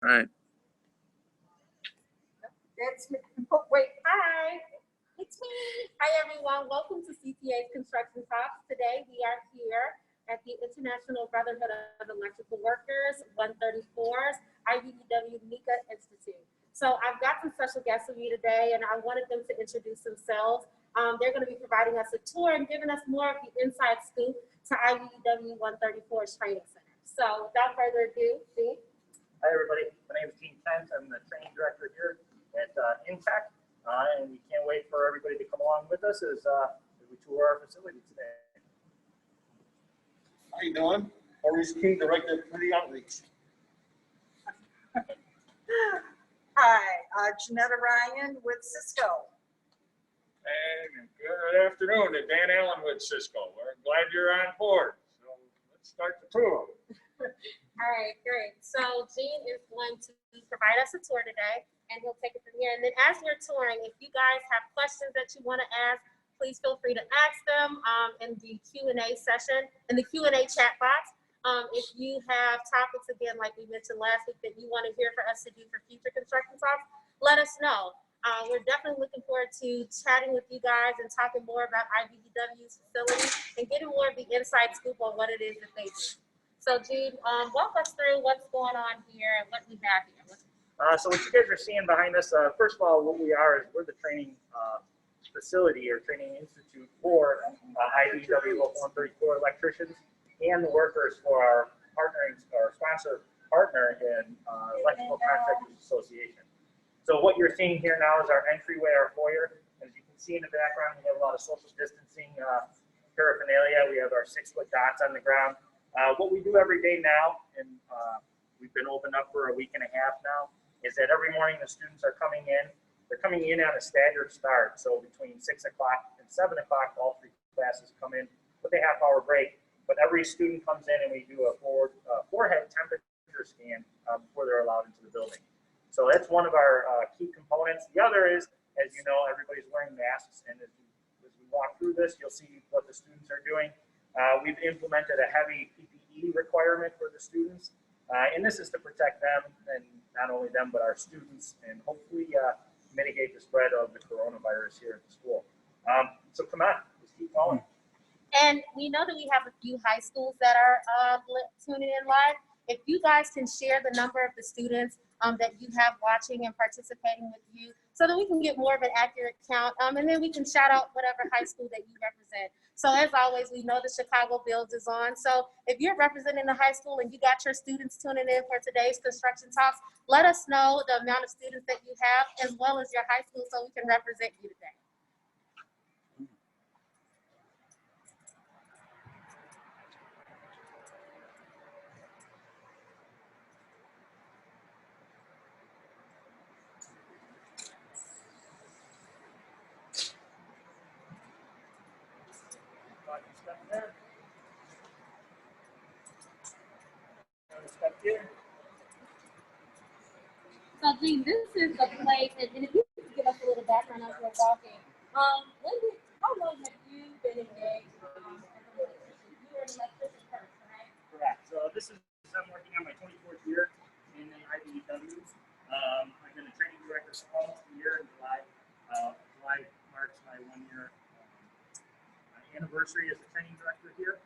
right. That's me. Oh, wait, hi. It's me. Hi, everyone. Welcome to CTA's Construction Talks. Today, we are here at the International Brotherhood of Electrical Workers, 134's IBEW-NECA Institute. So I've got some special guests with me today, and I wanted them to introduce themselves. They're going to be providing us a tour and giving us more of the inside scoop to IBEW-134's training center. So without further ado, Dean. Hi, everybody. My name is Dean Kent. I'm the training director here at INTEC, and we can't wait for everybody to come along with us as we tour our facility today. How you doing? Maurice King, Director of Community Outreach. Hi, Janetta Ryan with Cisco. And good afternoon to Dan Allen with Cisco. We're glad you're on board. So let's start the tour. All right, great. So Gene is going to provide us a tour today, and he'll take it from here. And then as we're touring, if you guys have questions that you want to ask, please feel free to ask them in the Q&A session, in the Q&A chat box. If you have topics, again, like we mentioned last week, that you want to hear for us to do for future construction talks, let us know. We're definitely looking forward to chatting with you guys and talking more about IBEW's facility and getting more of the inside scoop on what it is that they do. So, Gene, walk us through what's going on here and what we have here. So what you guys are seeing behind us, first of all, what we are is we're the training facility or training institute for IBEW Local 134 electricians and the workers for our partnering, our sponsor partner in Electrical Contractors Association. So what you're seeing here now is our entryway, our foyer. As you can see in the background, we have a lot of social distancing paraphernalia. We have our 6-foot dots on the ground. What we do every day now, and we've been open up for a week and a half now, is that every morning the students are coming in. They're coming in on a staggered start. So between 6 o'clock and 7 o'clock, all 3 classes come in with a half-hour break. But every student comes in and we do a forehead temperature scan before they're allowed into the building. So that's one of our key components. The other is, as you know, everybody's wearing masks. And as we walk through this, you'll see what the students are doing. We've implemented a heavy PPE requirement for the students. And this is to protect them, and not only them, but our students, and hopefully mitigate the spread of the coronavirus here at the school. So come on, let's keep going. And we know that we have a few high schools that are tuning in live. If you guys can share the number of the students that you have watching and participating with you, so that we can get more of an accurate count, and then we can shout out whatever high school that you represent. So as always, we know the Chicago Builds is on. So if you're representing the high school and you got your students tuning in for today's construction talks, let us know the amount of students that you have as well as your high school so we can represent you today. Step here. So, Gene, this is the place, and if you could give us a little background as we're walking. How long have you been engaged as an electrician? You were an electrician first, right? Correct. So this is, I'm working on my 24th year in the IBEW. I've been a training director for almost a year in July. July marks my 1-year anniversary as a training director here.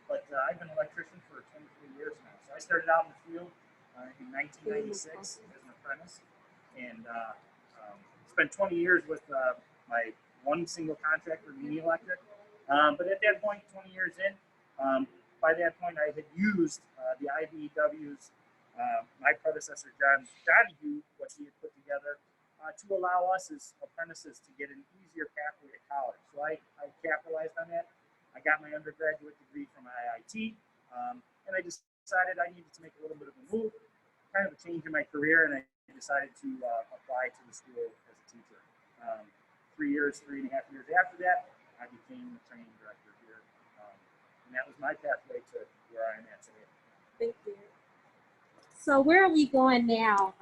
But I've been an electrician for 23 years now. So I started out in the field in 1996 as an apprentice, and spent 20 years with my one single contractor, Muni Electric. But at that point, 20 years in, by that point, I had used the IBEW's, my predecessor, Johnny Hugh, what he had put together to allow us as apprentices to get an easier pathway to college. So I capitalized on that. I got my undergraduate degree from IIT, and I decided I needed to make a little bit of a move, kind of a change in my career, and I decided to apply to the school as a teacher. 3.5 years after that, I became the training director here, and that was my pathway to where I am at today. Thank you. So where are we going now,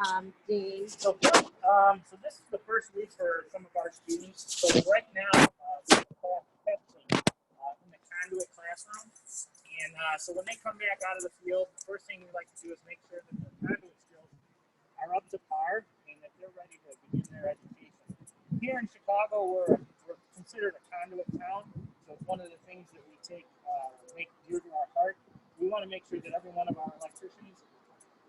Dean? So this is the first week for some of our students. So right now, we're in the conduit classroom. And so when they come back out of the field, the first thing we like to do is make sure that the conduit skills Cisco, we're considered a conduit town, so it's one of the things that we make dear to our heart. We want to make sure that every one of our electricians,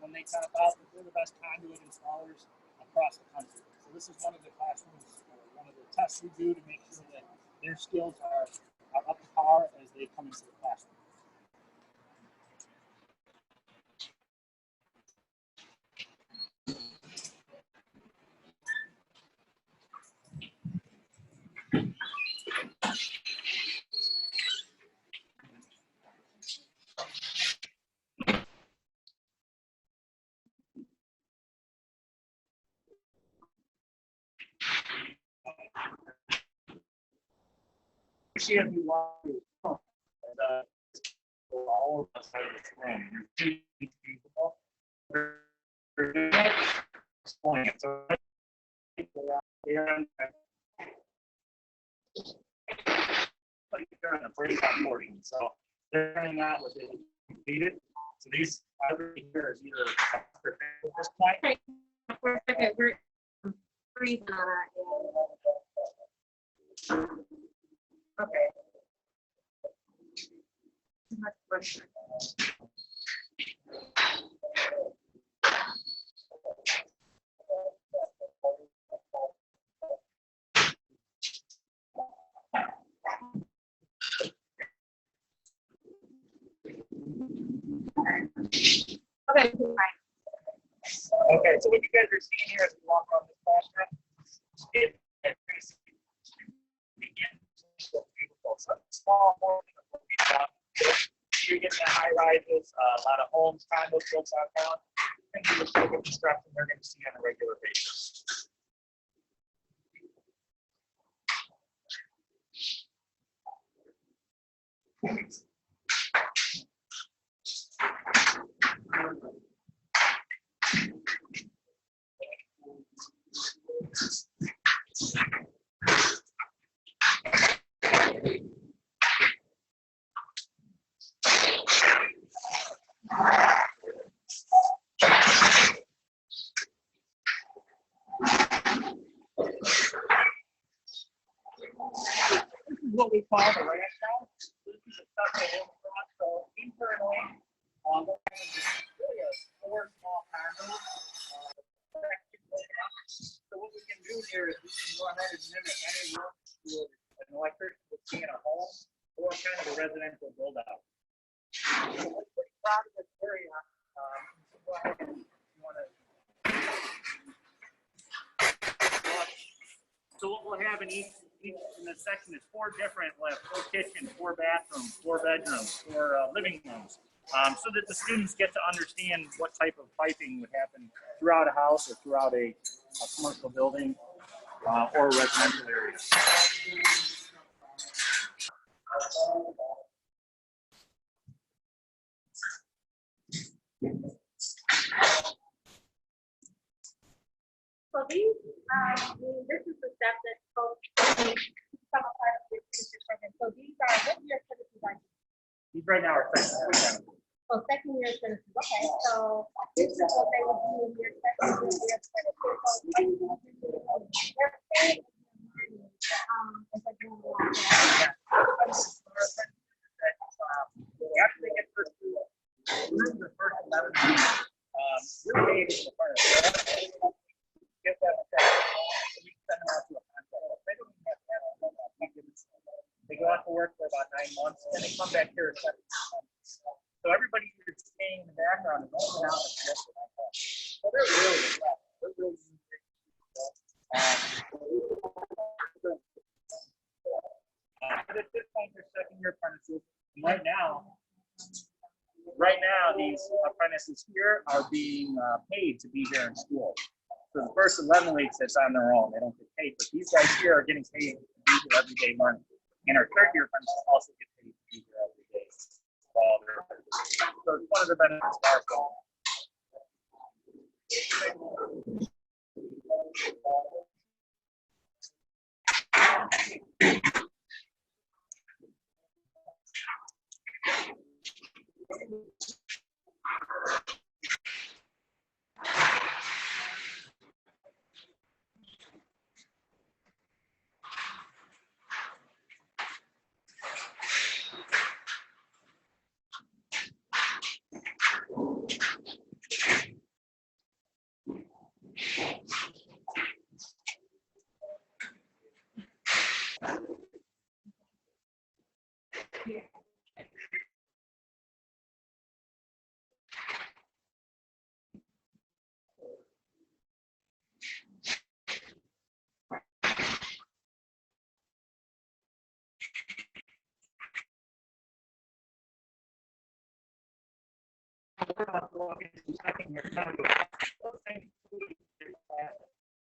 when they top out, that they're the best conduit installers across the country. So this is one of the classrooms, one of the tests we do to make sure that their skills are up to par as they come into the classroom. See if you want to all of us out of this room. You're feasible. Explain it. So they're on a breakout portion. So they're running out with it completed. So these every here is either at this point. For a second, we're breathing on our end. Okay. Too much pressure. Okay, fine. Okay, so what you guys are seeing here as we walk around this classroom, it's beautiful. So small portion of what we've done. You're getting the high rises, a lot of homes, condos built downtown. Things of the type of construction they're going to see on a regular basis. This is what we call the ranch house. This is a stuff that is brought. So internally, really a 4 small condos. So what we can do here is we can go ahead and mimic any work with an electrician would see in a home or kind of a residential build out. So we're pretty proud of this area. So go ahead if you want to. So what we'll have in each in this section is 4 different, we'll have 4 kitchens, 4 bathrooms, 4 bedrooms, 4 living rooms, so that the students get to understand what type of piping would happen throughout a house or throughout a commercial building or a residential area. So these, this is the step that folks become a part of this teacher program. So these are, what year citizens are you? These right now are second. So second year citizens, okay. So this is what they would do in your second year citizens. So they're paid as a doing After they get first through the first 11 weeks, you're paid in the first. Get that we send them out to a contract. They don't even have to have they go out to work for about 9 months, and they come back here. So everybody who's staying in the background is only out at the rest of my class. So they're really impressed. They're really at this point, they're second-year apprentices. Right now, these apprentices here are being paid to be here in school. So the first 11 weeks, it's on their own. They don't get paid. But these guys here are getting paid to be here every day money. And our third-year apprentices also get paid to be here every day. So it's one of the benefits of our program. we're about to walk into the second year. This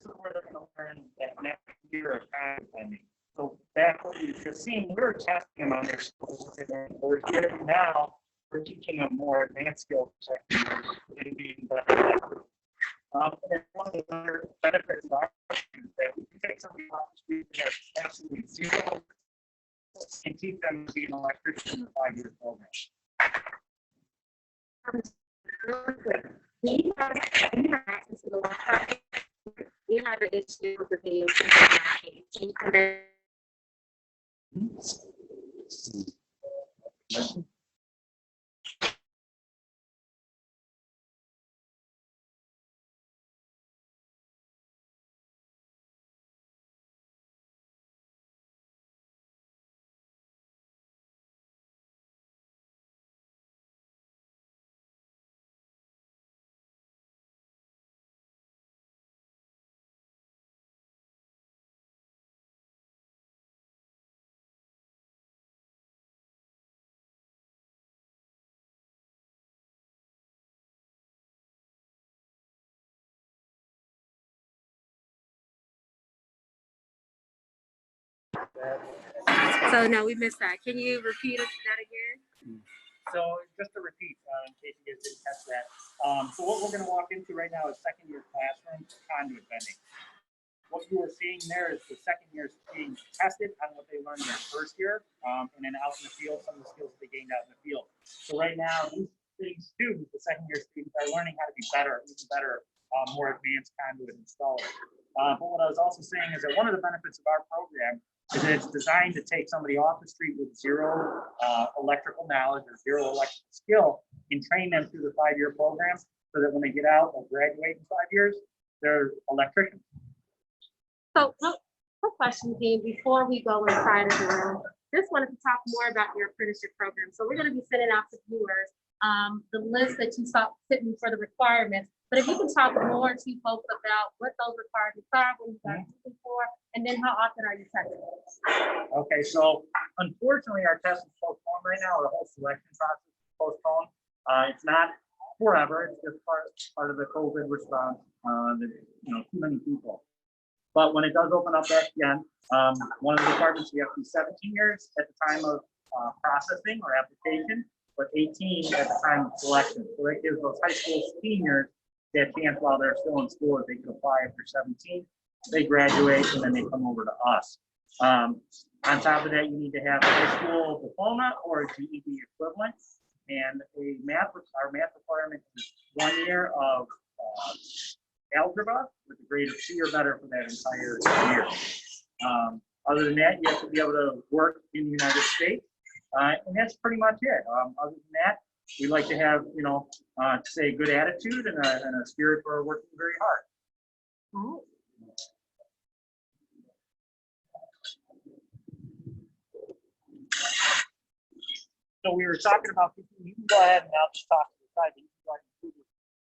is where they're going to learn that next year of time spending. So that's what you're seeing. We're testing them on their skills. We're here now. We're teaching them more advanced skills and being better. And then one of the other benefits of our is that we can take somebody off the street that has absolutely zero and teach them to be an electrician in a 5-year program. You have access to the website. You have an issue with the video. Can you come in? So no, we missed that. Can you repeat that again? So just to repeat, in case you guys didn't catch that. So what we're going to walk into right now is second year classroom conduit bending. What you are seeing there is the second years being tested on what they learned in their first year, and then out in the field, some of the skills that they gained out in the field. So right now, these students, the second year students, are learning how to be better, even better, more advanced conduit installers. But what I was also saying is that one of the benefits of our program is that it's designed to take somebody off the street with zero electrical knowledge or zero electrical skill and train them through the 5-year program so that when they get out, they'll graduate in 5 years, they're electricians. So, quick question, Dean, before we go inside of the room, just wanted to talk more about your apprenticeship program. So we're going to be sending out to viewers the list that you saw fitting for the requirements. But if you can talk more to folks about what those requirements are, what you guys are looking for, and then how often are you testing? Okay, so unfortunately, our test is postponed right now. The whole selection process is postponed. It's not forever. It's just part of the COVID response. Too many people. But when it does open up back again, one of the requirements, you have to be 17 years at the time of processing or application, but 18 at the time of selection. So that gives those high school seniors that chance while they're still in school that they can apply if they're 17. They graduate and then they come over to us. On top of that, you need to have a high school diploma or a GED equivalent. And our math requirement is 1 year of algebra with a grade of C or better for that entire year. Other than that, you have to be able to work in the United States. And that's pretty much it. Other than that, we like to have, say a good attitude and a spirit for working very hard. All right. So we were talking about PPE. You can go ahead and I'll just talk to the side.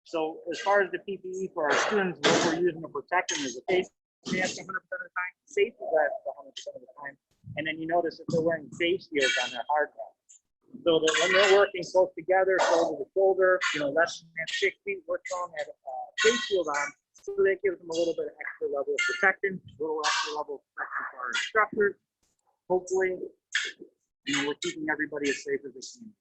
So as far as the PPE for our students, what we're using to protect them is a face mask 100% of the time, safety glasses 100% of the time, and then you notice that they're wearing face shields on their hard hat. So that when they're working close together, shoulder to shoulder, less than 6 feet, we're throwing that face shield on, so that gives them a little bit of extra level of protection, a little extra level of protection for our instructors. Hopefully, we're keeping everybody as safe as they can.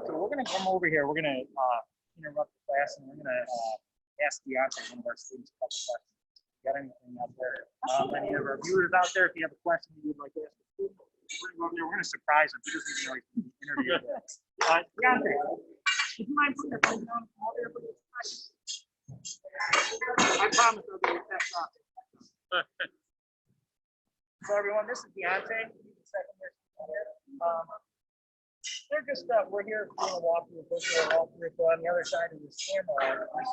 So we're gonna come over here. We're gonna interrupt the class, and we're gonna ask Deontay, one of our students, a couple questions. got anything out there. Any of our viewers out there, if you have a question you'd like to ask the student, we're going to go over there. We're going to surprise them. He doesn't even know he's being interviewed yet. Deontay, would you mind putting your phone down all there for this time? I promise I'll get your text off. So everyone, this is Deontay. He's the second year here. They're just, we're here doing a walkthrough, virtual walkthrough. So on the other side of this camera, we're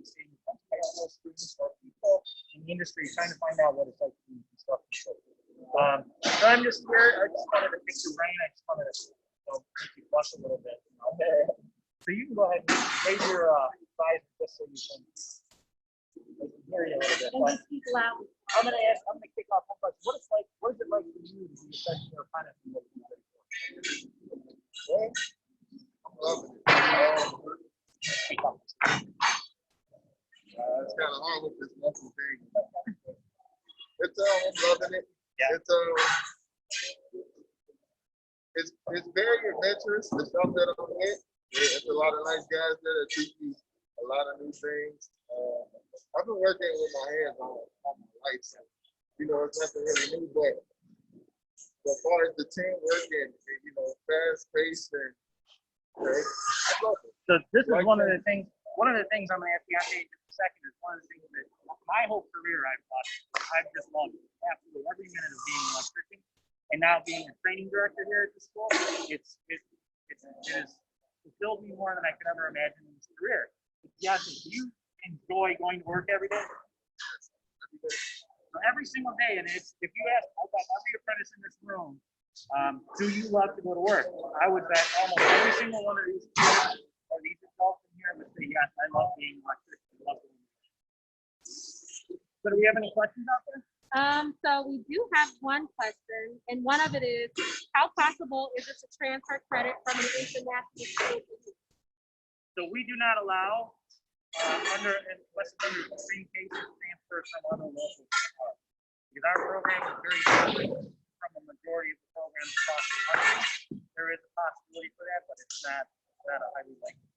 seeing high school students or people in the industry trying to find out what it's like to be construction. So I'm just here. I just wanted to pick your brain. I just wanted to make you blush a little bit. So you can go ahead and raise your visor just so you can hear you a little bit. And just speak loud. I'm gonna kick off one question. What is it like for you to be a second year apprentice? Well, I'm loving it. It's kind of hard with this muscle thing. I'm loving it. Yeah. It's very adventurous. The stuff that I'm in. There's a lot of nice guys there that teach you a lot of new things. I've been working with my hands on my life. You know, it's nothing really new, but as far as the team working, fast paced and I love it. So this is one of the things I'm going to ask Deontay in just a second is one of the things that my whole career I've just loved absolutely every minute of being an electrician, and now being a training director here at the school. It has fulfilled me more than I could ever imagine in this career. Deontay, do you enjoy going to work every day? So every single day, and if you ask every apprentice in this room, do you love to go to work? I would bet almost every single one of these kids or these adults in here would say, yes, I love being an electrician. I love doing this. So do we have any questions out there? So we do have one question, and one of it is, how possible is it to transfer credit from an international school? So we do not allow, unless it's under extreme cases, transfer from other local schools. Because our program is very different from a majority of the programs across the country. There is a possibility for that, but it's not a highly likely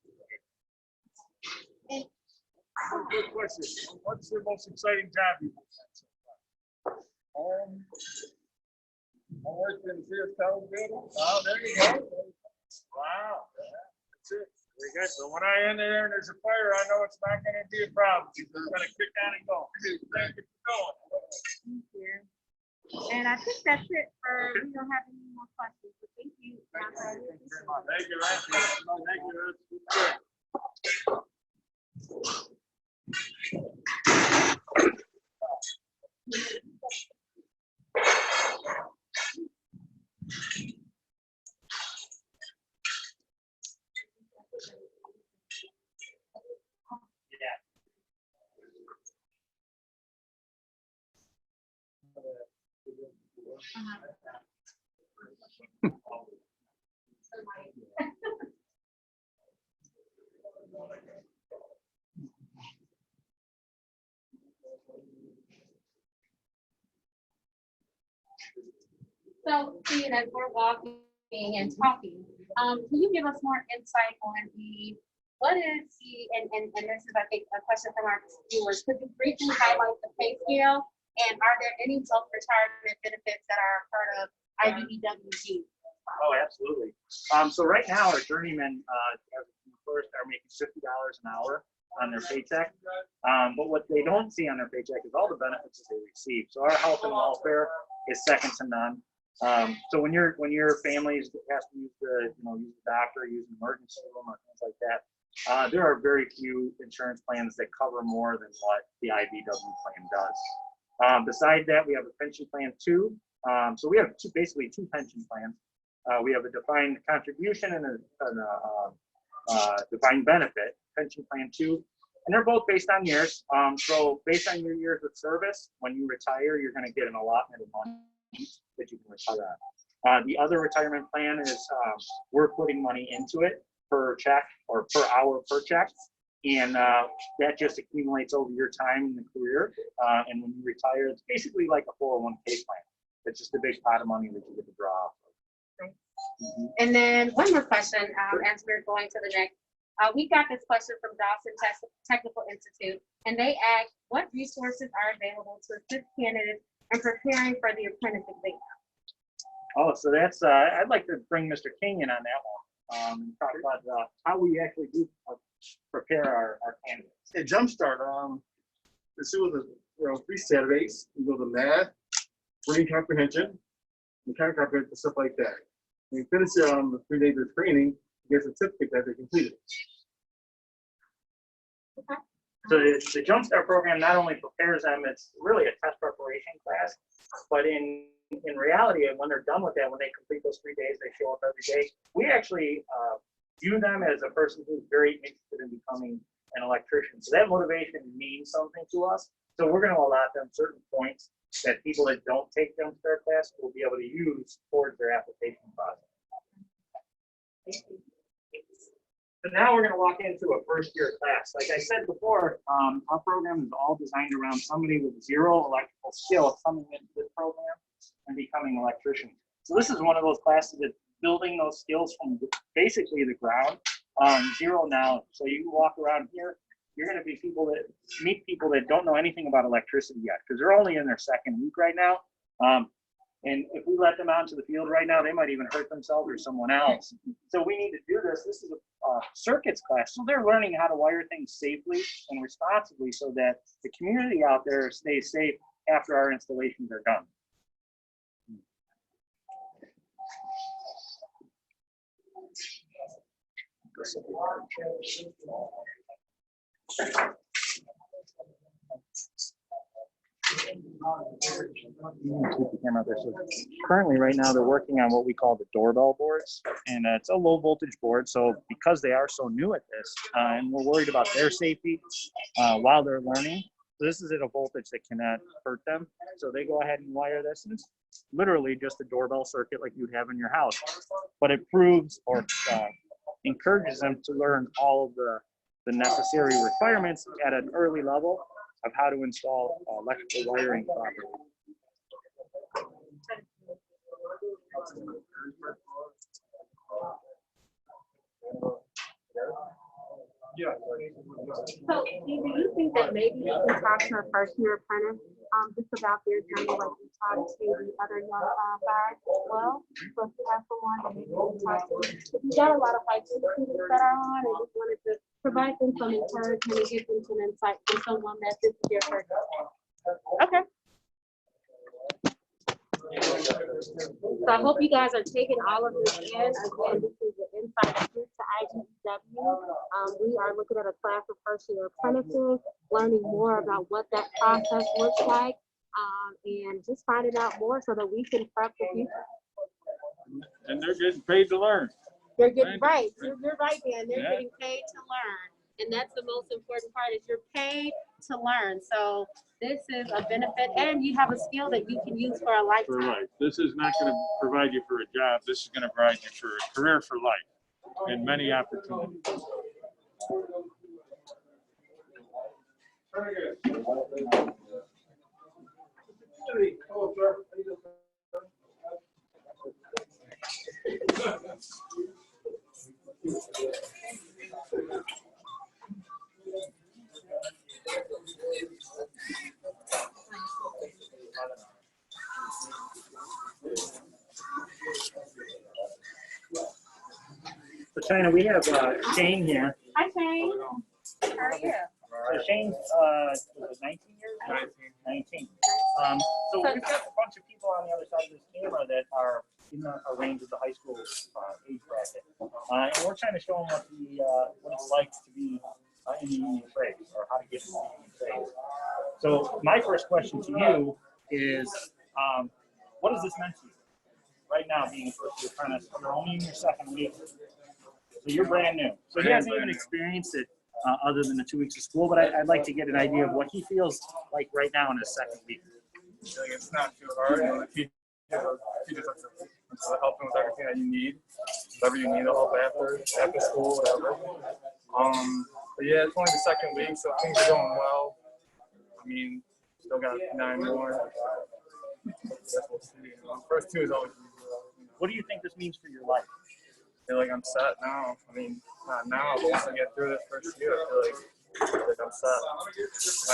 case. Good question. What's your most exciting job you've had so far? I worked in the Sears Tower building. Oh, there you go. Wow. That's it. Very good. So when I enter there and there's a fire, I know it's not going to be a problem. It's going to kick on and go. Thank you for going. Thank you. And I think that's it for, we don't have any more questions, but thank you. Thank you very much. Thank you, Ryan. Thank you. That's good. So, seeing as we're walking and talking, can you give us more insight on what is and this is, I think, a question from our viewers. Could you briefly highlight the pay scale, and are there any self-retirement benefits that are part of IBEW? Oh, absolutely. So right now, our journeymen first are making $50 an hour on their paycheck. But what they don't see on their paycheck is all the benefits that they receive. So our health and welfare is second to none. So when your family has to use the doctor, use an emergency room or things like that, there are very few insurance plans that cover more than what the IBEW plan does. Besides that, we have a pension plan too. So we have basically two pension plans. We have a defined contribution and a defined benefit pension plan too, and they're both based on years. So based on your years of service, when you retire, you're going to get an allotment of money that you can retire on. The other retirement plan is we're putting money into it per check or per hour per check, and that just accumulates over your time in the career. And when you retire, it's basically like a 401k plan. It's just a big pot of money that you get to draw off of. And then one more question, as we're going to the next We got this question from Dawson Technical Institute, and they asked, what resources are available to assist candidates in preparing for the apprentice exam? Oh, so that's, I'd like to bring Mr. King in on that one. And talk about how we actually do prepare our candidates. At Jumpstart, let's do the 3 Saturdays. We go to math, reading comprehension, mechanical comprehension, stuff like that. When you finish the 3 days of training, you get a certificate that they completed. Okay. So the Jumpstart program not only prepares them, it's really a test preparation class, but in reality, when they're done with that, when they complete those 3 days, they show up every day. We actually view them as a person who's very interested in becoming an electrician. So that motivation means something to us. So we're going to allot them certain points that people that don't take Jumpstart class will be able to use towards their application process. So now we're going to walk into a first-year class. Like I said before, our program is all designed around somebody with 0 electrical skill coming into this program and becoming an electrician. So this is one of those classes that's building those skills from basically the ground, 0 knowledge. So you walk around here, you're going to be meet people that don't know anything about electricity yet, because they're only in their 2nd week right now. And if we let them out into the field right now, they might even hurt themselves or someone else. So we need to do this. This is a circuits class. So they're learning how to wire things safely and responsibly so that the community out there stays safe after our installations are done. Keep the camera out there. So currently, right now, they're working on what we call the doorbell boards, and it's a low voltage board. So because they are so new at this, and we're worried about their safety while they're learning, so this is at a voltage that cannot hurt them. So they go ahead and wire this, and it's literally just a doorbell circuit like you'd have in your house. But it proves or encourages them to learn all of the necessary requirements at an early level of how to install electrical wiring properly. So, do you think that maybe you can talk to a first-year apprentice just about their journey, like you talked to the other young guys as well? So if you have someone that maybe you can talk to, if you got a lot of high school students that are on and just wanted to provide them some encouragement and give them some insight from someone that this is their first time. Okay. So I hope you guys are taking all of this in. Again, this is the Inside Scoop to IBEW. We are looking at a class of first-year apprentices, learning more about what that process looks like, and just finding out more so that we can prep the future. And they're getting paid to learn. They're getting right. You're right, Dan. They're getting paid to learn. And that's the most important part, is you're paid to learn. So this is a benefit, and you have a skill that you can use for a lifetime. For life. This is not going to provide you for a job. This is going to provide you for a career for life and many opportunities. So China, we have Shane here. Hi, Shane. How are you? So Shane's 19 years? 19. So we've got a bunch of people on the other side of this camera that are in a range of the high school age bracket. And we're trying to show them what it's like to be in the union trades, or how to get into the union trades. So my first question to you is, what has this meant to you right now, being a first-year apprentice? You're only in your 2nd week, so you're brand new. So he hasn't even experienced it other than the 2 weeks of school, but I'd like to get an idea of what he feels like right now in his 2nd week. It's not too hard. The teachers help him with everything that you need. Whatever you need to help after school, whatever. But yeah, it's only the 2nd week, so things are going well. I mean, still got 9 more. We'll see. First 2 is always. What do you think this means for your life? feel like I'm set now. I mean, not now, but once I get through this first year, I feel like I'm set.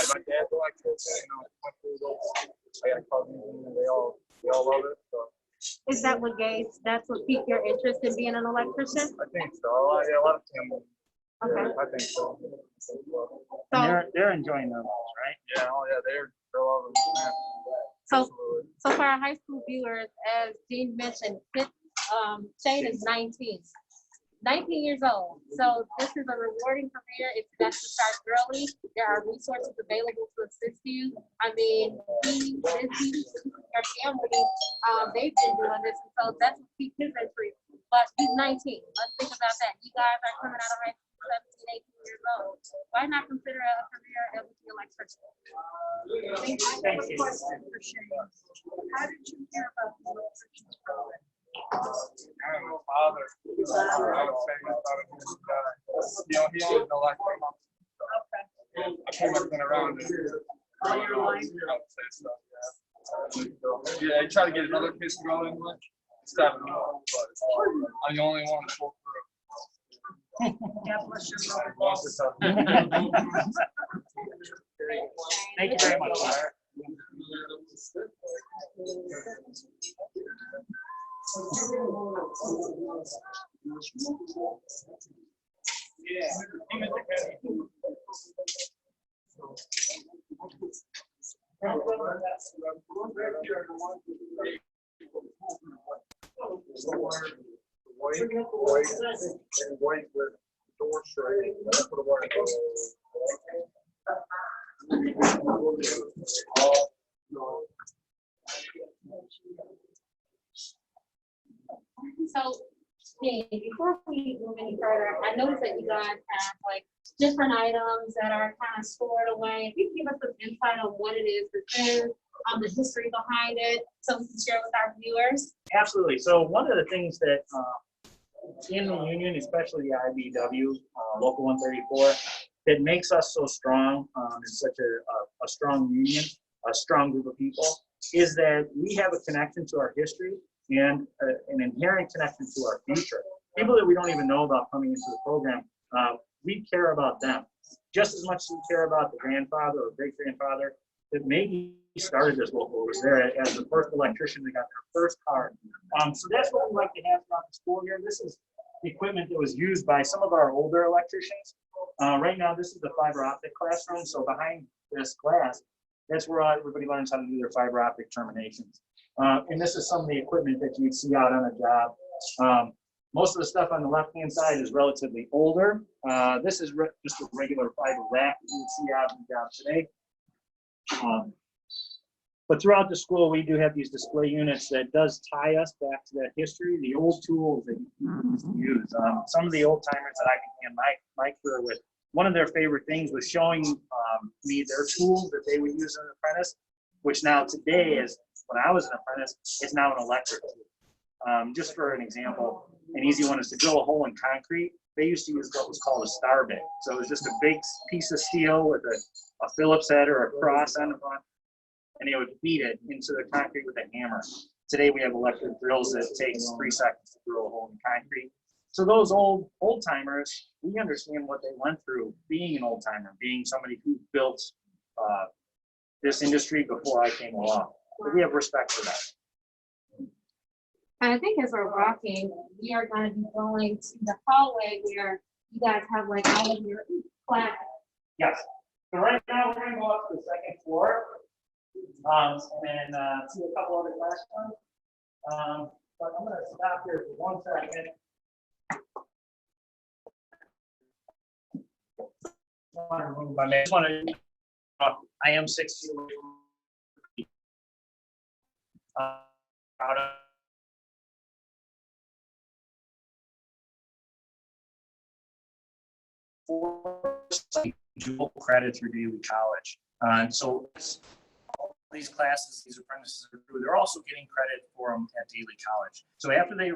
My dad's an electrician, you know, went through this. I got cousins and they all love it. So Is that what that's what piqued your interest in being an electrician? I think so. A lot of family. Okay. I think so. And So, they're enjoying their lives, right? Yeah, oh yeah, they're loving it. Man. so, Absolutely. so for our high school viewers, as Dean mentioned, Shane is 19 years old. So this is a rewarding career. It's best to start early. There are resources available to assist you. I mean, he, your family, they've been doing this, and so that's what piqued his interest. But he's 19. Let's think about that. You guys are coming out of high school 17, 18 years old. Why not consider a career as the electrician? I have a question for Shane. How did you hear about the electrician's program? I don't know, father. I would say my father was a guy. You know, he owns an electric company. I pretty much been around it. All your life? I would say so, yeah. Yeah, I try to get another kids to go in with. Seven, but I'm the only one to pull through. God bless your heart. Thank you very much. White with door straight. That's what I So, Dean, before we move any further, I noticed that you guys have like different items that are kind of stored away. If you can give us some insight on what it is this is, the history behind it, so we can share with our viewers. Absolutely. So one of the things that in the union, especially the IBEW, Local 134, that makes us so strong, and such a strong union, a strong group of people, is that we have a connection to our history and an inherent connection to our future. People that we don't even know about coming into the program, we care about them just as much as we care about the grandfather or great-grandfather that maybe started this local, was there as the first electrician that got their first car. So that's what we like to have throughout the school here. This is equipment that was used by some of our older electricians. Right now, this is the fiber optic classroom. So behind this glass, that's where everybody learns how to do their fiber optic terminations. And this is some of the equipment that you'd see out on a job. Most of the stuff on the left-hand side is relatively older. This is just a regular fiber rack that you would see out on the job today. But throughout the school, we do have these display units that does tie us back to that history, the old tools that you used to use. Some of the old timers that I began my career with, one of their favorite things was showing me their tools that they would use as an apprentice, which now today is, when I was an apprentice, it's now an electric tool. Just for an example, an easy one is to drill a hole in concrete. They used to use what was called a star bit. So it was just a big piece of steel with a Phillips head or a cross on the front, and they would feed it into the concrete with a hammer. Today we have electric drills that takes 3 seconds to drill a hole in concrete. So those old timers, we understand what they went through being an old timer, being somebody who built this industry before I came along. So we have respect for that. And I think as we're walking, we are going to be going to the hallway where you guys have like all of your classes. Yes. So right now we're going to go up to the second floor and then see a couple other classrooms. But I'm going to stop here for 1 second. I am 6 feet away from dual credit through daily college. So all these classes, these apprentices are through, they're also getting credit for them at daily college. So after they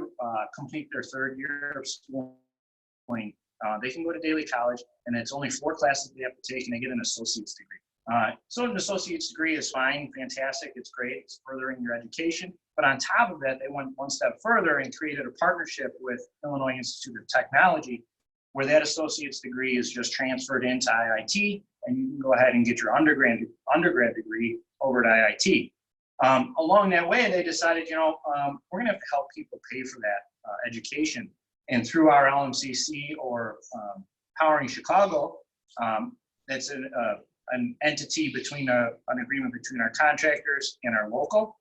complete their 3rd year of schooling, they can go to daily college, and it's only 4 classes they have to take, and they get an associate's degree. So an associate's degree is fine, fantastic, it's great, it's furthering your education. But on top of that, they went one step further and created a partnership with Illinois Institute of Technology, where that associate's degree is just transferred into IIT, and you can go ahead and get your undergrad degree over at IIT. Along that way, they decided, we're gonna have to help people pay for that education. And through our LMCC or Powering Chicago, that's an entity between an agreement between our contractors and our local.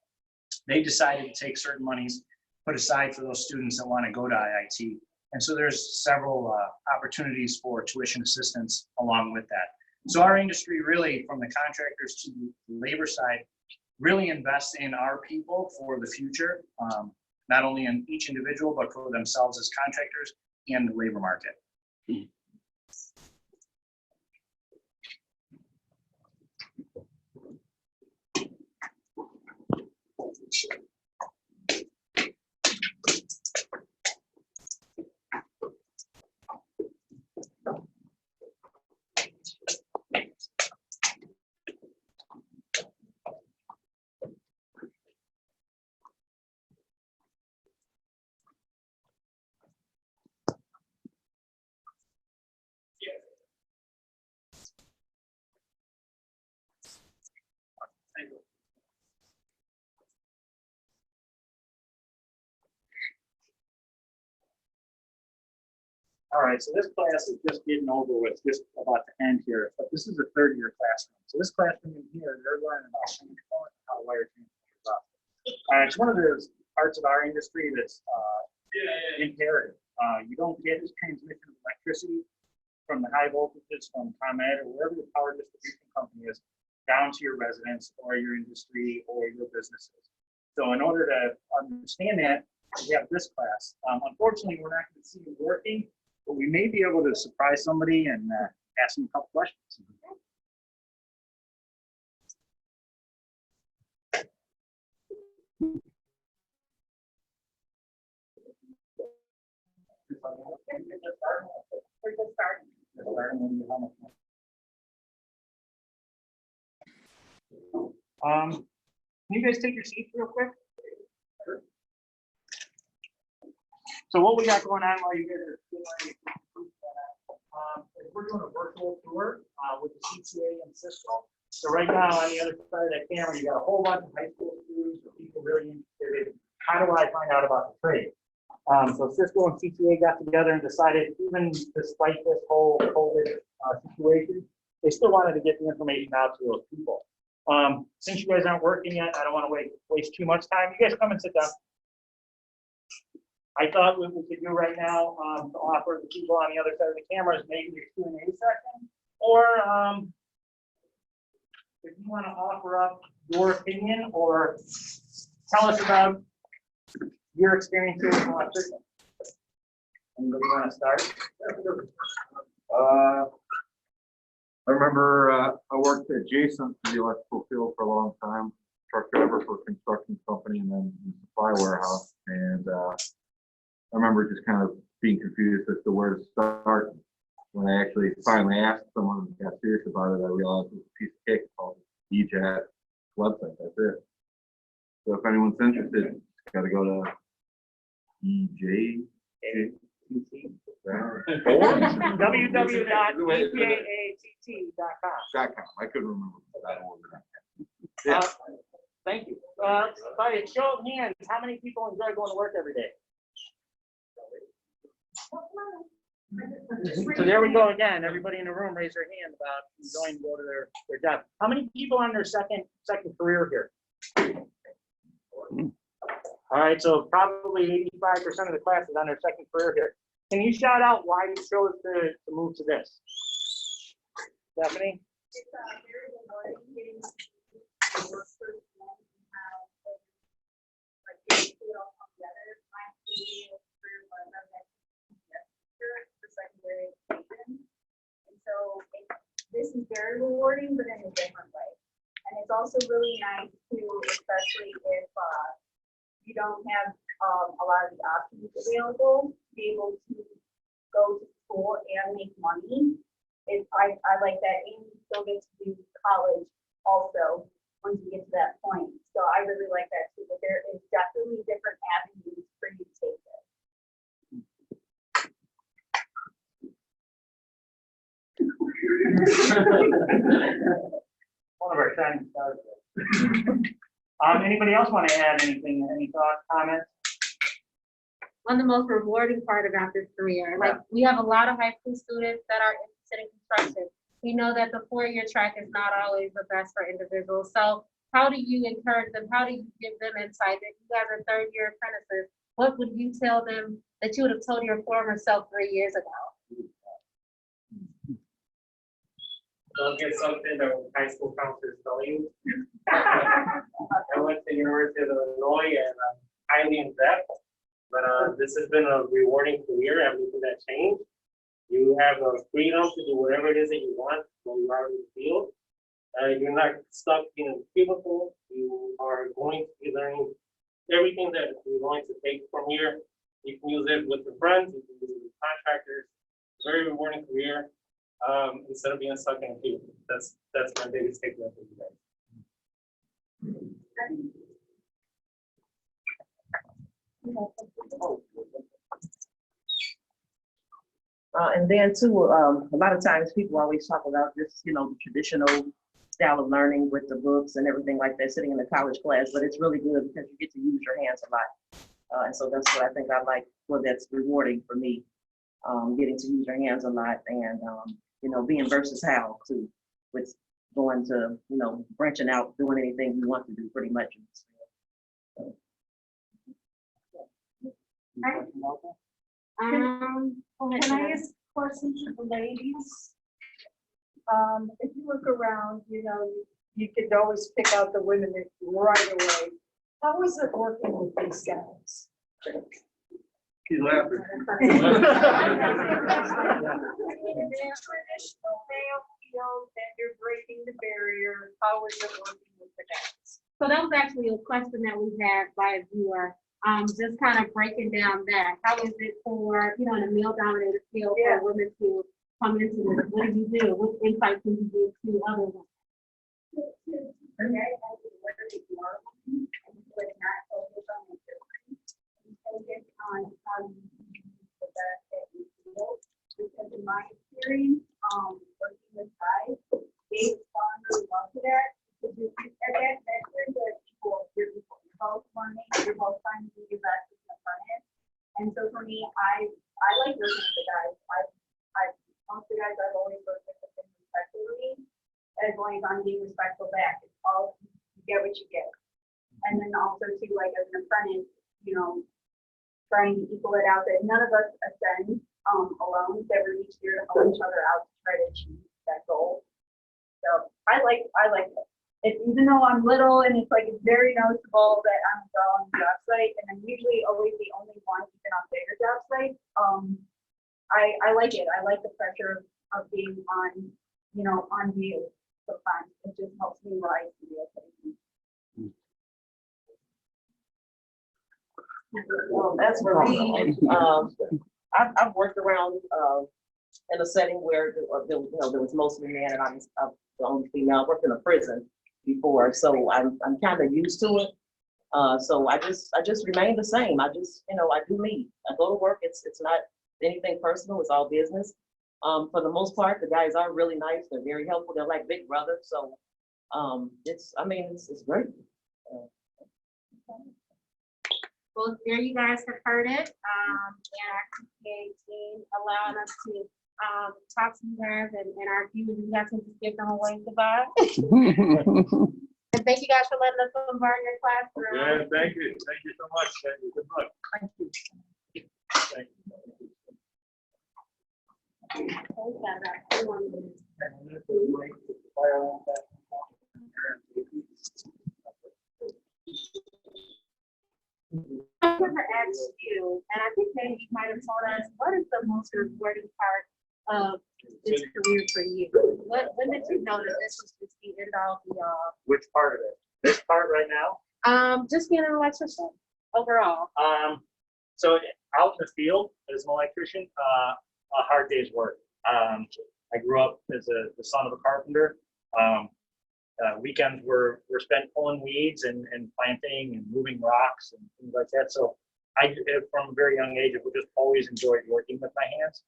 They decided to take certain monies put aside for those students that want to go to IIT. And so there's several opportunities for tuition assistance along with that. So our industry really, from the contractors to the labor side, really invests in our people for the future, not only in each individual, but for themselves as contractors and the labor market. All right, so this class is just getting over with, just about to end here, but this is a third-year classroom. So this classroom in here, they're learning about how to wire transformers up. It's one of those parts of our industry that's imperative. You don't get this transmission of electricity from the high voltages from ComEd or wherever the power distribution company is down to your residents or your industry or your businesses. So in order to understand that, we have this class. Unfortunately, we're not going to see it working, but we may be able to surprise somebody and ask them a couple questions. Can you guys take your seats real quick? Sure. So what we got going on while you guys are doing we're doing a virtual tour with the CTA and Cisco. So right now on the other side of that camera, you got a whole bunch of high school students or people really interested in how do I find out about the trade. So Cisco and CTA got together and decided, even despite this whole COVID situation, they still wanted to get the information out to those people. Since you guys aren't working yet, I don't want to waste too much time. You guys come and sit down. I thought what we could do right now to offer the people on the other side of the camera is maybe a Q&A section, or if you want to offer up your opinion or tell us about your experiences in electrician. Anybody want to start? I remember I worked adjacent to the electrical field for a long time, truck driver for a construction company and then in the supply warehouse. And I remember just kind of being confused as to where to start. When I actually finally asked someone who got serious about it, I realized it was a piece of cake called the EJAT website. That's it. So if anyone's interested, just got to go to www.ejatt.com. I couldn't remember that order. Yeah. Thank you. By a show of hands, how many people enjoy going to work every day? So there we go again. Everybody in the room, raise their hand about enjoying to go to their job. How many people on their second career here? All right, so probably 85% of the class is on their second career here. Can you shout out why you chose to move to this? Stephanie? It's very rewarding getting to work for them and how like getting it all come together. I'm seeing through my for secondary education. And so this is very rewarding, but in a different way. And it's also really nice too, especially if you don't have a lot of the options available, to be able to go to school and make money. I like that, and you still get to do college also, once you get to that point. So I really like that too, but there is definitely different avenues for you to take this. One of our shining stars. Anybody else want to add anything, any thoughts, comments? One of the most rewarding part about this career, like we have a lot of high school students that are interested in construction. We know that the 4-year track is not always the best for individuals. So how do you encourage them? How do you give them insight that you guys are 3rd-year apprentices? What would you tell them that you would have told your former self 3 years ago? Don't get something that high school counselors tell you. I went to the University of Illinois and I'm highly in depth, but this has been a rewarding career. Everything that changed. You have the freedom to do whatever it is that you want when you are in the field. You're not stuck in a cubicle. You are going to be learning everything that you're going to take from here. You can use it with your friends, you can use it with contractors. Very rewarding career. Instead of being stuck in a cubicle. That's my biggest takeaway for you guys. And then too, a lot of times people always talk about this, you know, the traditional style of learning with the books and everything like that, sitting in the college class, but it's really good because you get to use your hands a lot. And so that's what I think I like, well, that's rewarding for me, getting to use your hands a lot and, you know, being versatile too, with going to, you know, branching out, doing anything you want to do pretty much. So. Can I ask questions of the ladies? If you look around, you know, you could always pick out the women right away. How is it working with these guys? He's laughing. In a traditional male field that you're breaking the barrier, how is it working with the guys? So that was actually a question that we had by a viewer. Just kind of breaking down that. How is it for, you know, in a male-dominated field for women to come into this? What do you do? What insight can you give to other women? Focus on how you use the best that you feel. Because in my experience, working with guys, they respond really well to that. Because at that point, you're both learning, you're both trying to do your best in the front end. And so for me, I like working with the guys. Most of the guys I've always worked with have been respectfully, as long as I'm being respectful back. It's all, you get what you get. And then also too, like as an apprentice, you know, trying to equal it out that none of us ascend alone, that we're each here to help each other out to try to achieve that goal. So I like it, even though I'm little and it's like it's very noticeable that I'm a girl on the job site and I'm usually always the only one even on bigger job sites. I like it. I like the pressure of being on, you know, on view sometimes. It just helps me rise to the occasion. Well, that's for me. I've worked around in a setting where there was mostly men and I'm the only female. I worked in a prison before, so I'm kind of used to it. So I just remain the same. I just, you know, I do me. I go to work. It's not anything personal. It's all business. For the most part, the guys are really nice. They're very helpful. They're like big brothers. So it's great. Well, there you guys have heard it. And our CTA team allowing us to talk to you guys and our viewers. You guys can just give them a wave goodbye. And thank you guys for letting us bombard your classroom. Yeah, thank you. Thank you so much. Thank you. Good luck. Thank you. Thank you. I never asked you, and I think maybe you might have told us, what is the most rewarding part of this career for you? When did you know that this was just the end all be all? Which part of it? This part right now? Just being an electrician overall. So out in the field as an electrician, a hard day's work. I grew up as the son of a carpenter. Weekends were spent pulling weeds and planting and moving rocks and things like that. So I, from a very young age, I've just always enjoyed working with my hands.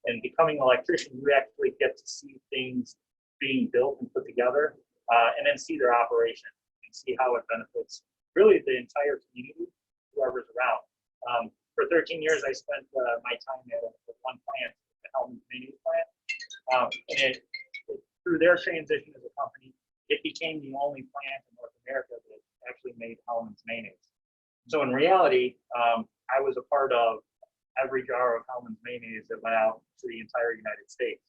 And becoming an electrician, you actually get to see things being built and put together, and then see their operation and see how it benefits really the entire community, whoever's around. For 13 years, I spent my time at one plant, the Hellman's Mayonnaise plant, and through their transition as a company, it became the only plant in North America that actually made Hellman's Mayonnaise. So in reality, I was a part of every jar of Hellman's Mayonnaise that went out to the entire United States.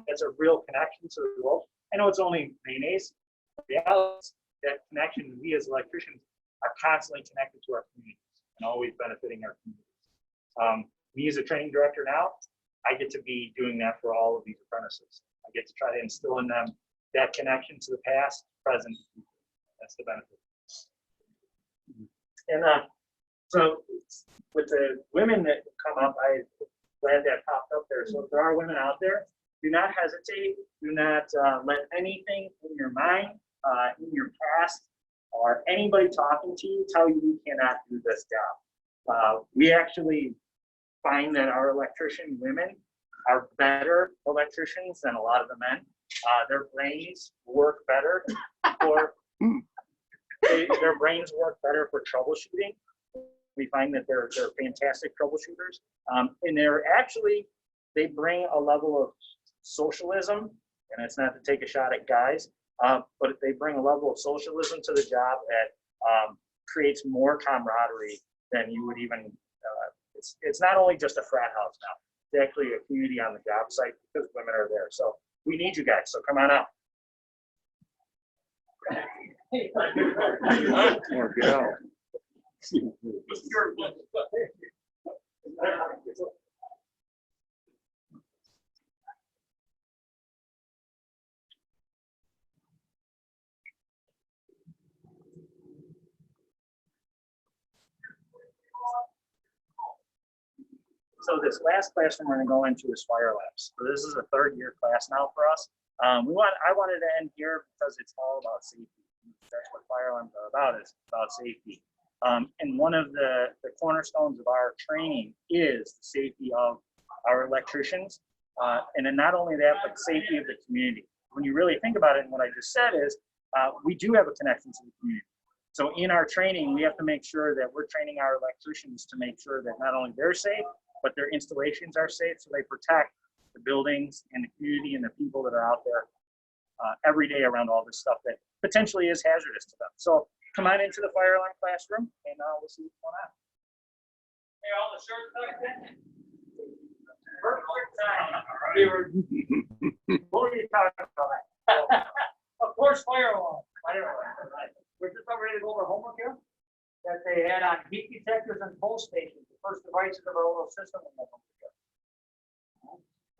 It's a real connection to the world. I know it's only mayonnaise. The reality is that connection, we as electricians are constantly connected to our communities and always benefiting our communities. Me as a training director now, I get to be doing that for all of these apprentices. I get to try to instill in them that connection to the past, present, future. That's the benefit. And so with the women that come up, I'm glad that popped up there. So if there are women out there, do not hesitate. Do not let anything in your mind, in your past, or anybody talking to you tell you you cannot do this job. We actually find that our electrician women are better electricians than a lot of the men. Their brains work better for their brains work better for troubleshooting. We find that they're fantastic troubleshooters, and they bring a level of socialism, and it's not to take a shot at guys, but they bring a level of socialism to the job that creates more camaraderie than you would even. It's not only just a frat house now; it's actually a community on the job site because women are there. So we need you guys. So come on out. Or gal. So this last classroom we're going to go into is fire labs. So this is a third year class now for us. I wanted to end here because it's all about safety. That's what fire alarms are about, is about safety. And one of the cornerstones of our training is the safety of our electricians. And then not only that, but safety of the community. When you really think about it, and what I just said is, we do have a connection to the community. So in our training, we have to make sure that we're training our electricians to make sure that not only they're safe, but their installations are safe, so they protect the buildings and the community and the people that are out there every day around all this stuff that potentially is hazardous to them. So come on into the fire alarm classroom, and we'll see what's going on. Hey, all the shirts like that? Perfect time. We were, What were you talking about? of course, fire alarm. We're just about ready to go over homework here. That they had on heat detectors and pulse stations, the first devices of our little system.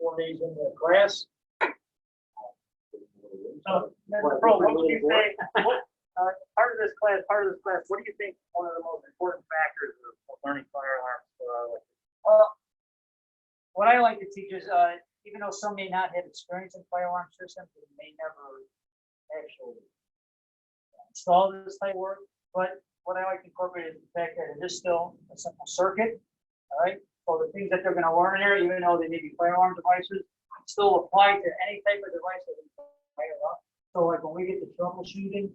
4 days in the class. So, Pro, what would you say? Part of this class, what do you think one of the most important factors of learning fire alarms for our electricians? What I like to teach is, even though some may not have experience in fire alarm systems, they may never actually install this type of work, but what I like to incorporate is the fact that it is still a simple circuit, all right? So the things that they're gonna learn here, even though they may be fire alarm devices, still apply to any type of device that we fire up. So like when we get to troubleshooting,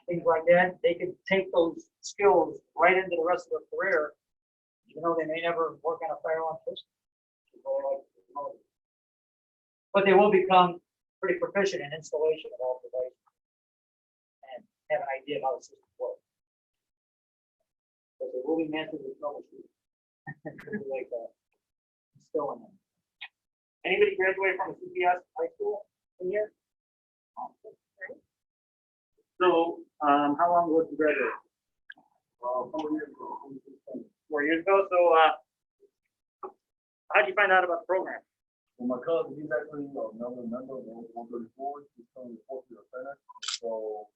things like that, they can take those skills right into the rest of their career, even though they may never work on a fire alarm system. But they will become pretty proficient in installation of all devices and have an idea of how the system works. But they will be masters of troubleshooting. Like that. Still in them. Anybody graduate from a CPS high school in here? So, how long ago did you graduate? 4 years ago. 4 years ago. So, how did you find out about the program? Well, my cousin, he's actually another member of 134. He's coming to 4th year apprentice. So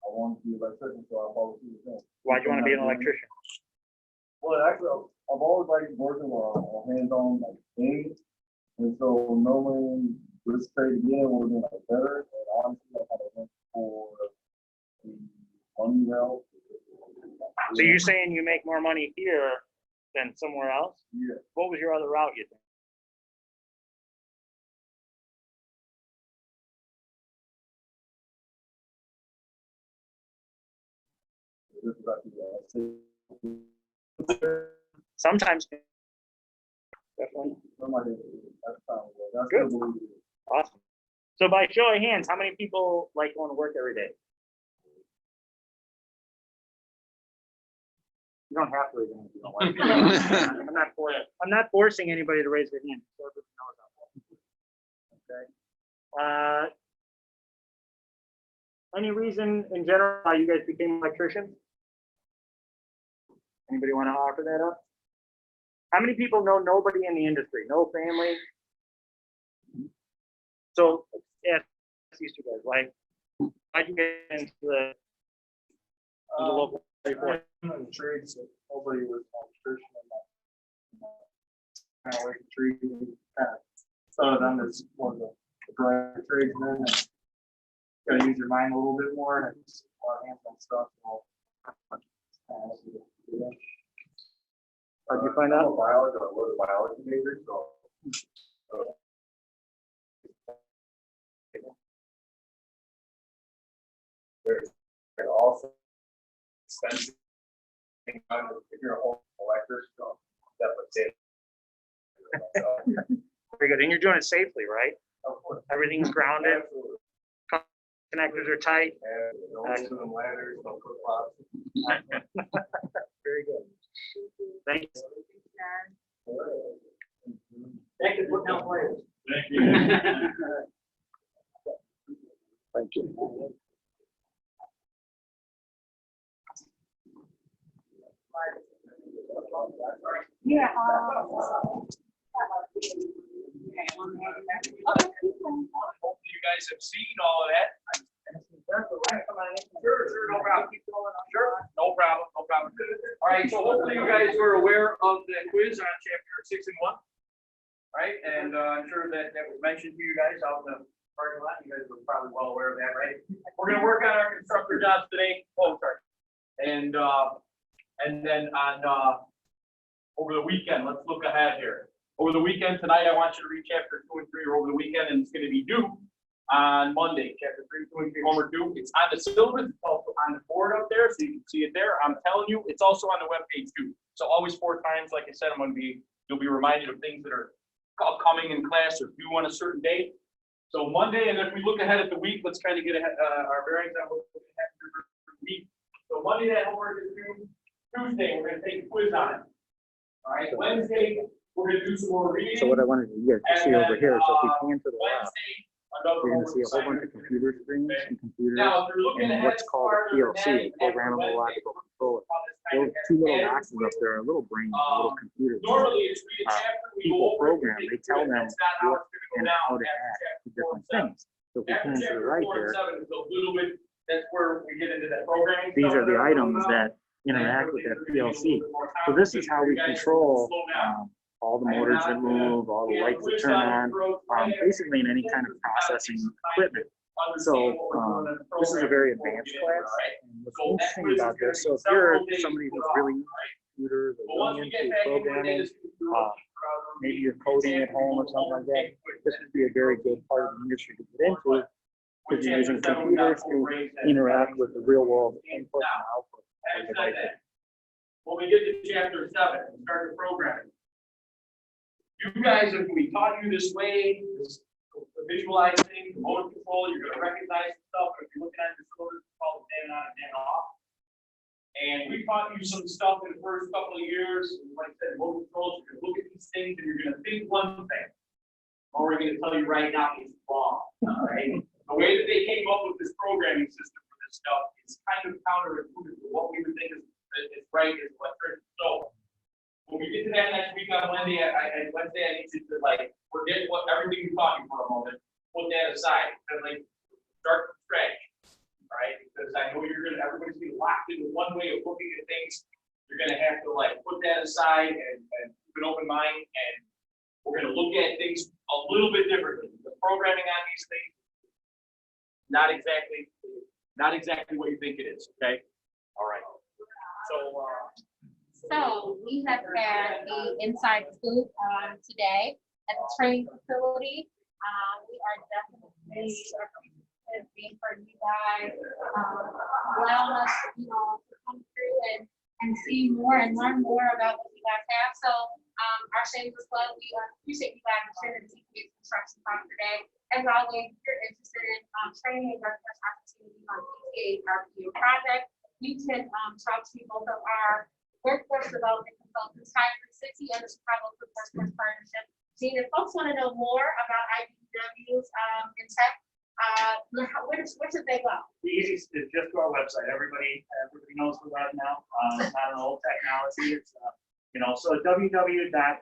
I wanted to be an electrician, so I followed through with him. Why'd you want to be an electrician? Well, actually, I've always liked working on hands-on like things. And so knowing Let's trade again, we're doing it better, and honestly, I kind of went for the money route. So you're saying you make more money here than somewhere else? Yeah. What was your other route you think? This is actually, Sometimes. Definitely. that's Good. good. Awesome. So by show of hands, how many people like going to work every day? You don't have to raise your hand if you don't like it. I'm not forcing anybody to raise their hand. So everybody knows that. Okay. Any reason in general how you guys became electricians? Anybody want to offer that up? How many people know nobody in the industry? No family? So ask these two guys, like, why'd you get into the local? Trades, nobody was electrician kind of like tree, kind of thought of them as one of the driver tradesmen. And gotta use your mind a little bit more, and it's a lot of hands-on stuff. How'd you find out? I'm a biologist, I was a biology major, so. There's also expensive. If you're a home collector, so definitely safe. Very good. And you're doing it safely, right? Everything's grounded. Absolutely. Connectors are tight. And no ladders, no flip-flops. Very good. Thank you. Thank you for putting out players. Thank you. Thank you. Yeah. Hopefully you guys have seen all of that. Sure, no problem. Sure, no problem. All right, so hopefully you guys were aware of the quiz on chapter 6 and 1. Right, and I'm sure that was mentioned to you guys out in the parking lot. You guys were probably well aware of that, right? We're gonna work on our constructor jobs today. Oh, sorry. And then on over the weekend, let's look ahead here. Over the weekend tonight, I want you to read chapter 2 and 3 over the weekend, and it's going to be due on Monday. Chapter 3, 2, and 3 homework due. It's on the syllabus. It's also on the board up there, so you can see it there. I'm telling you, it's also on the webpage too. So always 4 times, like I said, you'll be reminded of things that are upcoming in class or due on a certain date. So Monday, and if we look ahead at the week, let's try to get our bearings on what's going to happen for the week. So Monday, that homework is due. Tuesday, we're going to take a quiz on it. All right, Wednesday, we're going to do some more reading. So what I wanted you guys to see over here, so if we pan to the left, Wednesday, you're going to see a whole bunch of computer screens and computers now, if you're looking and ahead what's called a PLC, a programmable logical controller. Those 2 little boxes up there are little brains, little computers. normally it's read a chapter, we go People over it, program, we they take tell it, them that's not how what it's gonna go and down how to after act chapter to different 4 and 7. things. So if we After pan to the chapter right 4 and here, 7 is a little bit, that's where we get into that programming. these stuff are the that I'm talking items about. that interact with that PLC. So this is how we control all the motors that move, all the lights that turn on, basically in any kind of processing equipment. So this is a very advanced class. And what's interesting about this, so if you're somebody who's really into computers or really into programming, maybe you're coding at home or something like that, this would be a very good part of the industry to get into, because you're using computers to interact with the real world input and output of devices. When we get to chapter 7, we start the programming. You guys, if we taught you this way, this visualizing, motor control, you're going to recognize stuff. If you're looking at the syllabus, it's called Dan on and Dan off. And we taught you some stuff in the first couple of years. Like I said, motor controls, you're going to look at these things and you're going to think one thing. What we're going to tell you right now is wrong. All right. The way that they came up with this programming system for this stuff is kind of counterintuitive to what we would think is right as electricians. So when we get to that next week on Wednesday, I need you to like forget everything we're talking for a moment, put that aside, and like start from scratch. All right, because I know everybody's gonna be locked into one way of looking at things. You're gonna have to like put that aside and keep an open mind, and we're gonna look at things a little bit differently. The programming on these things, not exactly what you think it is, okay? All right. So we have had the inside scoop today at the training facility. We are definitely appreciative for you guys allowing us, to come through and see more and learn more about what you guys have. So our shameless plug, we appreciate you guys attending the CTA construction talk today. As always, if you're interested in training and workforce opportunities on CTA RPU project, you can talk to both of our workforce development consultants, High 360 and the Chicago Workforce Partnership. Gene, if folks want to know more about IBEWs in tech, where should they go? The easiest is just go our website. Everybody knows the web now. It's not an old technology. It's so www.ejatt.com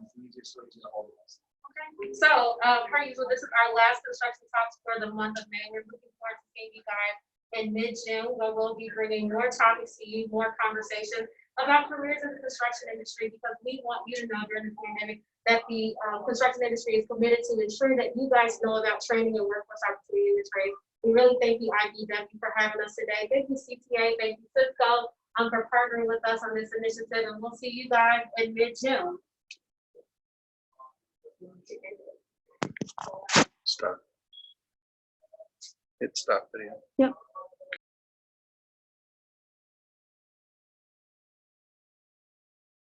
is the easiest way to get a hold of us. Okay. So, per usual, this is our last construction talks for the month of May. We're looking forward to seeing you guys in mid-June, where we'll be bringing more topics to you, more conversation about careers in the construction industry, because we want you to know during the pandemic that the construction industry is committed to ensuring that you guys know about training and workforce opportunity in the trade. We really thank you, IBEW, for having us today. Thank you, CTA. Thank you, Cisco, for partnering with us on this initiative, and we'll see you guys in mid-June. Stop. Hit stop video. Yep.